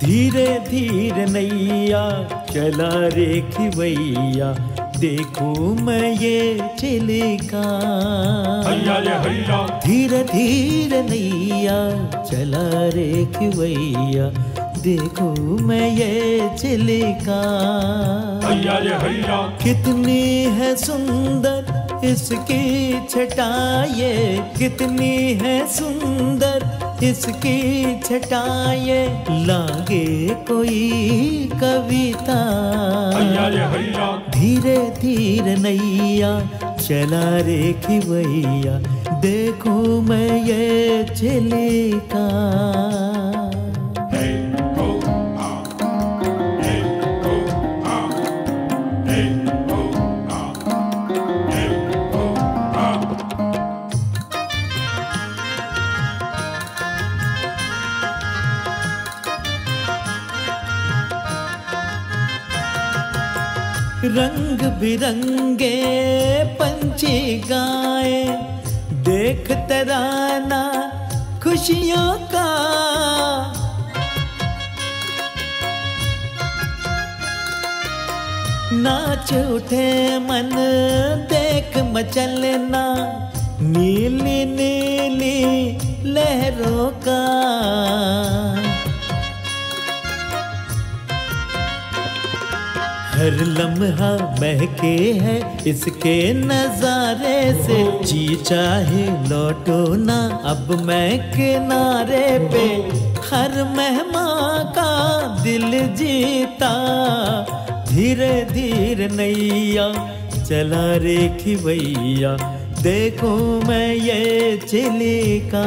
धीरे धीरे नैया चला रे खिवैया, देखूं मैं ये चिलिका। हैया रे हैया। धीरे धीरे नैया चला रे खिवैया, देखूं मैं ये चिलिका। हैया रे हैया। कितनी है सुंदर इसकी छटाएं, कितनी है सुंदर इसकी छटाएं, लागे कोई कविता। हैया रे हैया। धीरे धीरे नैया चला रे खिवैया, देखूं मैं ये चिलिका। रंग बिरंगे पंछी गाए, देख तराना खुशियों का। नाच उठे मन देख मचलना, नीली नीली लहरों का। हर लम्हा महके है इसके नजारे से, जी चाहे लौटो ना अब मैं किनारे पे। हर मेहमान का दिल जीता, धीरे धीरे नैया चला रे खिवैया, देखूं मैं ये चिलिका।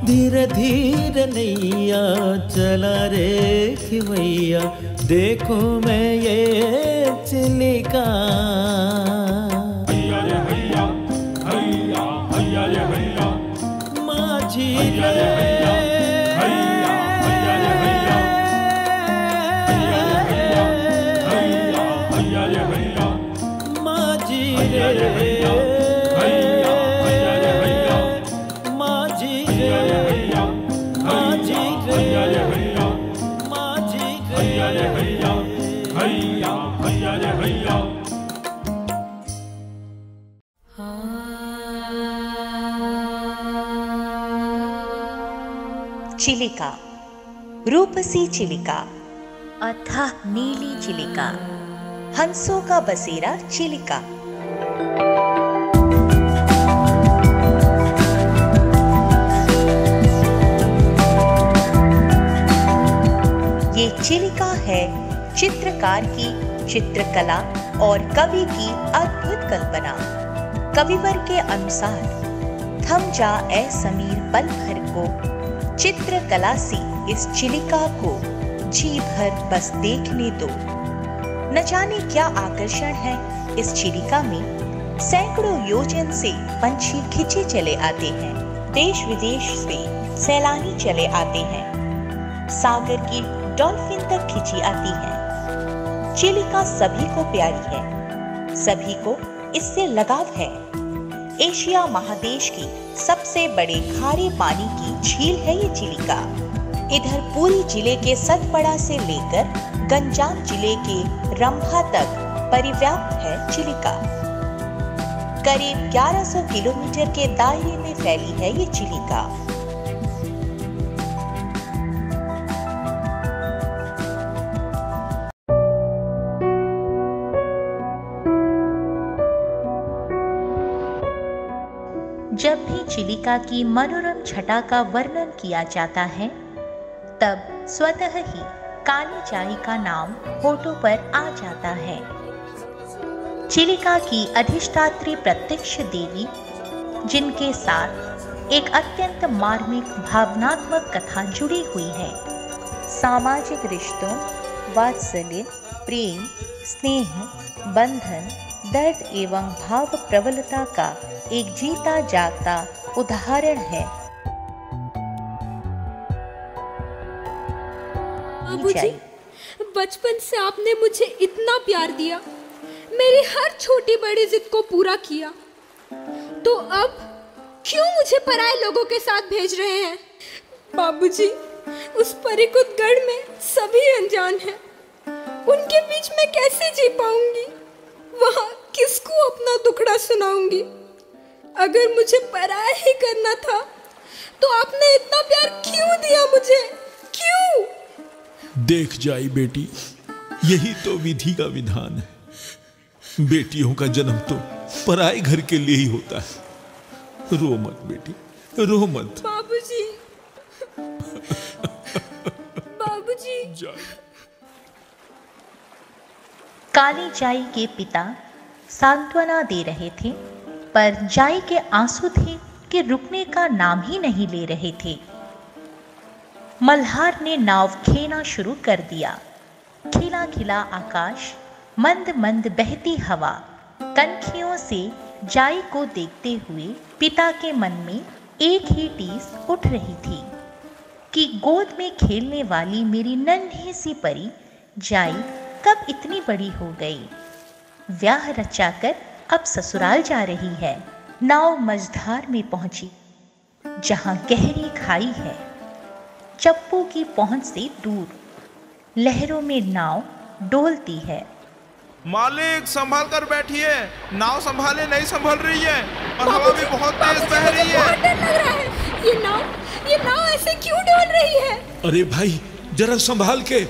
धीरे धीरे नैया चला रे खिवैया, देखूं मैं ये चिलिका। माझी रे चिलिका, रूपसी चिलिका, अथाह नीली चिलिका, हंसों का बसेरा चिलिका। ये चिलिका है चित्रकार की चित्रकला और कवि की अद्भुत कल्पना। कविवर के अनुसार थम जा ए समीर पल भर को, चित्रकला से इस चिलिका को जी भर बस देखने दो। न जाने क्या आकर्षण है इस चिलिका में, सैकड़ों योजन से पंछी खिंचे चले आते हैं, देश विदेश से सैलानी चले आते हैं, सागर की डॉल्फिन तक खिंची आती है। चिलिका सभी को प्यारी है, सभी को इससे लगाव है। एशिया महादेश की सबसे बड़े खारे पानी की झील है ये चिलिका। इधर पूरी जिले के सतपड़ा से लेकर गंजाम जिले के रंभा तक परिव्याप्त है चिलिका। करीब 1100 किलोमीटर के दायरे में फैली है ये चिलिका। जब भी चिलिका की मनोरम छटा का वर्णन किया जाता है, तब स्वतः ही काली चाई का नाम होठों पर आ जाता है। चिलिका की अधिष्ठात्री प्रत्यक्ष देवी, जिनके साथ एक अत्यंत मार्मिक भावनात्मक कथा जुड़ी हुई है। सामाजिक रिश्तों, वात्सल्य, प्रेम, स्नेह, बंधन, दर्द एवं भाव प्रबलता का एक जीता जागता उदाहरण है। बाबूजी, बचपन से आपने मुझे इतना प्यार दिया, मेरी हर छोटी बड़ी जिद को पूरा किया, तो अब क्यों मुझे पराये लोगों के साथ भेज रहे हैं? बाबूजी, उस परिकुतगढ़ में सभी अनजान हैं। उनके बीच में कैसे जी पाऊंगी? वहां किसको अपना दुखड़ा सुनाऊंगी? अगर मुझे पराया ही करना था तो आपने इतना प्यार क्यों दिया मुझे? क्यों? देख जाई बेटी, यही तो विधि का विधान है। बेटियों का जन्म तो पराए घर के लिए ही होता है। रो मत बेटी, रो मत। बाबूजी, बाबूजी। काली जाई के पिता सांत्वना दे रहे थे, पर जाई के आंसू थे कि रुकने का नाम ही नहीं ले रहे थे। मल्हार ने नाव खेना शुरू कर दिया। खिला खिला आकाश, मंद मंद बहती हवा, कनखियों से जाई को देखते हुए पिता के मन में एक ही टीस उठ रही थी कि गोद में खेलने वाली मेरी नन्ही सी परी जाई कब इतनी बड़ी हो गई। ब्याह रचाकर अब ससुराल जा रही है। नाव मझधार में पहुंची, जहां गहरी खाई है। चप्पू की पहुंच से दूर लहरों में नाव डोलती है। मालिक, संभाल कर बैठिए, नाव संभाले नहीं संभल रही है और हवा भी बहुत तेज बह रही है। बहुत डर लग रहा है। ये नाव ऐसे क्यों डोल रही है? अरे भाई, जरा संभाल के,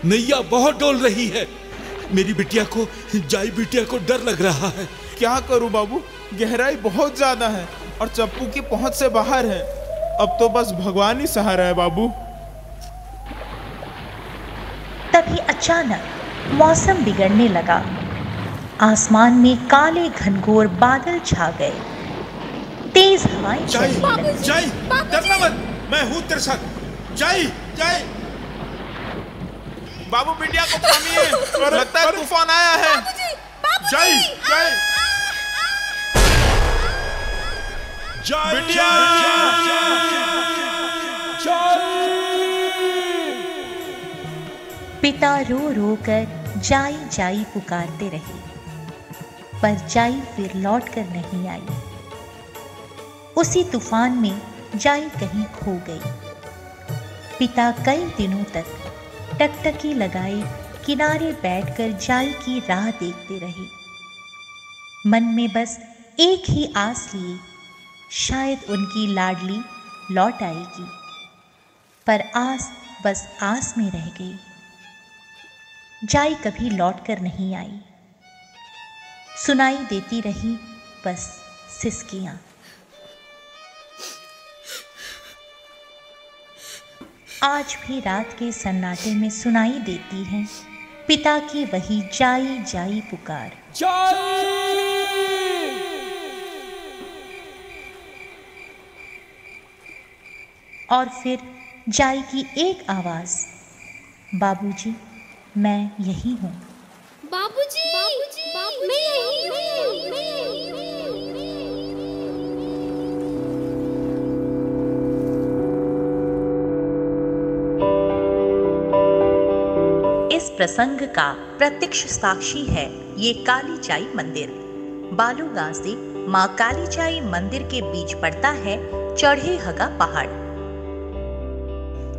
नैया बहुत डोल रही है। मेरी बिटिया को, जाई बिटिया को डर लग रहा है। क्या करूं बाबू, गहराई बहुत ज्यादा है और चप्पू की पहुंच से बाहर है। अब तो बस भगवान ही सहारा है बाबू। तभी अचानक मौसम बिगड़ने लगा। आसमान में काले घनघोर बादल छा गए। तेज हवाएं चली। जाई, डरना मत, मैं हूं तेरे साथ। जाई, जाई। बाबू, बिटिया को थामिए, लगता है तूफान आया है। जाई, जाई, बिटिया। पिता रो रो कर जाई जाई पुकारते रहे, पर जाई फिर लौट कर नहीं आई। उसी तूफान में जाई कहीं खो गई। पिता कई दिनों तक टकटकी लगाए किनारे बैठकर जाई की राह देखते रहे। मन में बस एक ही आस लिए, शायद उनकी लाडली लौट आएगी। पर आस बस आस में रह गई। जाई कभी लौट कर नहीं आई। सुनाई देती रही बस सिसकियां। आज भी रात के सन्नाटे में सुनाई देती है पिता की वही जाई जाई पुकार। और फिर जाई की एक आवाज, बाबूजी, मैं यही हूँ। बाबूजी, मैं यही हूँ। इस प्रसंग का प्रत्यक्ष साक्षी है ये काली जाई मंदिर। बालूगांव से माँ काली जाई मंदिर के बीच पड़ता है चढ़े हगा पहाड़।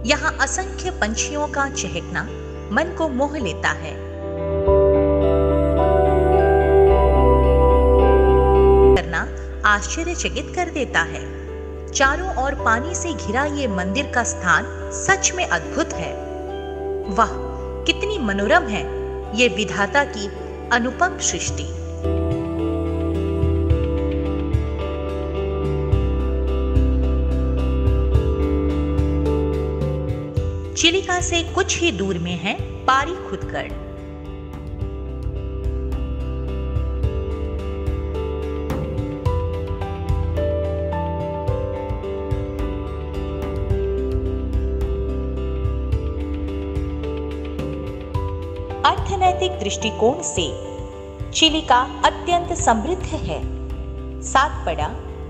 यहाँ असंख्य पंछियों का चहकना मन को मोह लेता है। करना आश्चर्यचकित कर देता है। चारों ओर पानी से घिरा ये मंदिर का स्थान सच में अद्भुत है। वाह, कितनी मनोरम है ये विधाता की अनुपम सृष्टि। चिलिका से कुछ ही दूर में है पारीखुदगढ़। अर्थनैतिक दृष्टिकोण से चिलिका अत्यंत समृद्ध है। सातपड़ा,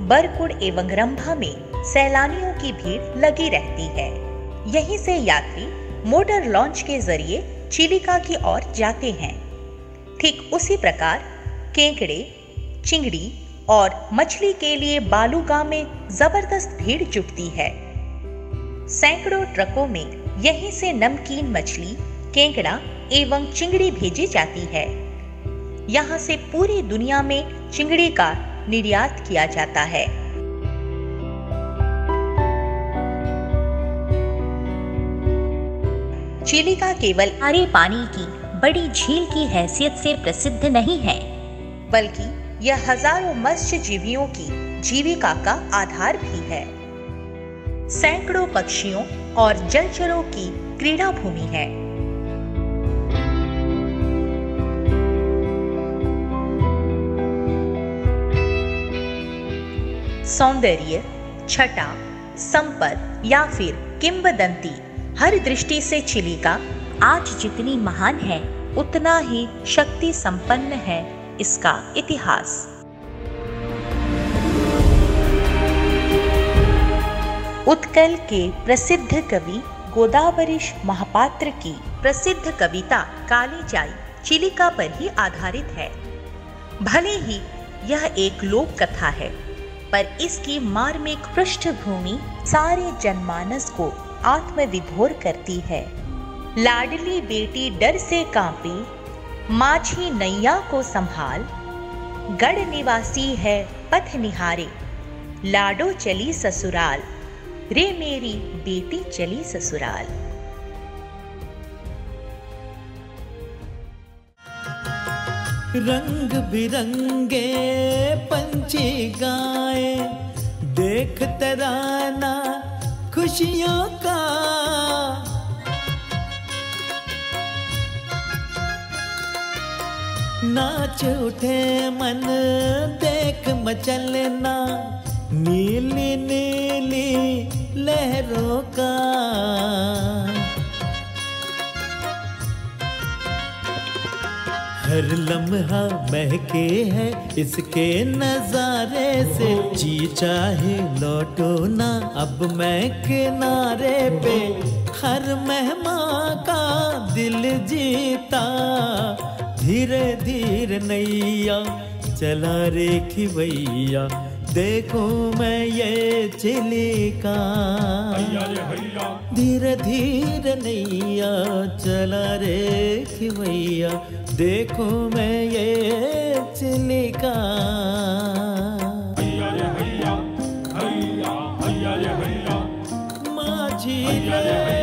बरकुड़ एवं रंभा में सैलानियों की भीड़ लगी रहती है। यहीं से यात्री मोटर लॉन्च के जरिए चिलिका की ओर जाते हैं। ठीक उसी प्रकार केकड़े, चिंगड़ी और मछली के लिए बालूगांव में जबरदस्त भीड़ जुटती है। सैकड़ों ट्रकों में यहीं से नमकीन मछली, केंकड़ा एवं चिंगड़ी भेजी जाती है। यहाँ से पूरी दुनिया में चिंगड़ी का निर्यात किया जाता है। चिलिका केवल खारे पानी की बड़ी झील की हैसियत से प्रसिद्ध नहीं है, बल्कि यह हजारों मत्स्यजीवियों की जीविका का आधार भी है। सैकड़ों पक्षियों और जलचरों की क्रीड़ा भूमि है। सौंदर्य, छटा, संपद या फिर किंवदंती, हर दृष्टि से चिलिका आज जितनी महान है उतना ही शक्ति संपन्न है इसका इतिहास। उत्कल के प्रसिद्ध कवि गोदावरीश महापात्र की प्रसिद्ध कविता कालीजाई चिलिका पर ही आधारित है। भले ही यह एक लोक कथा है, पर इसकी मार्मिक पृष्ठभूमि सारे जनमानस को आत्मविभोर करती है। लाडली बेटी डर से कांपी, माझी नैया को संभाल, गढ़ निवासी है पथ निहारे, लाडो चली ससुराल, रे मेरी बेटी चली ससुराल। रंग बिरंगे पंछी गाए, देख तराना खुशियों का, नाच उठे मन देख मचलना, नीली नीली लहरों का। हर लम्हा महके है इसके नजारे से, जी चाहे लौटो ना अब मैं किनारे पे, हर मेहमान का दिल जीता, धीरे धीरे नैया चला रे खिवैया, देखो मैं ये चिलिका, धीरे धीरे नैया चला रे खिवैया, देखो मैं ये चिलिका। माझी रे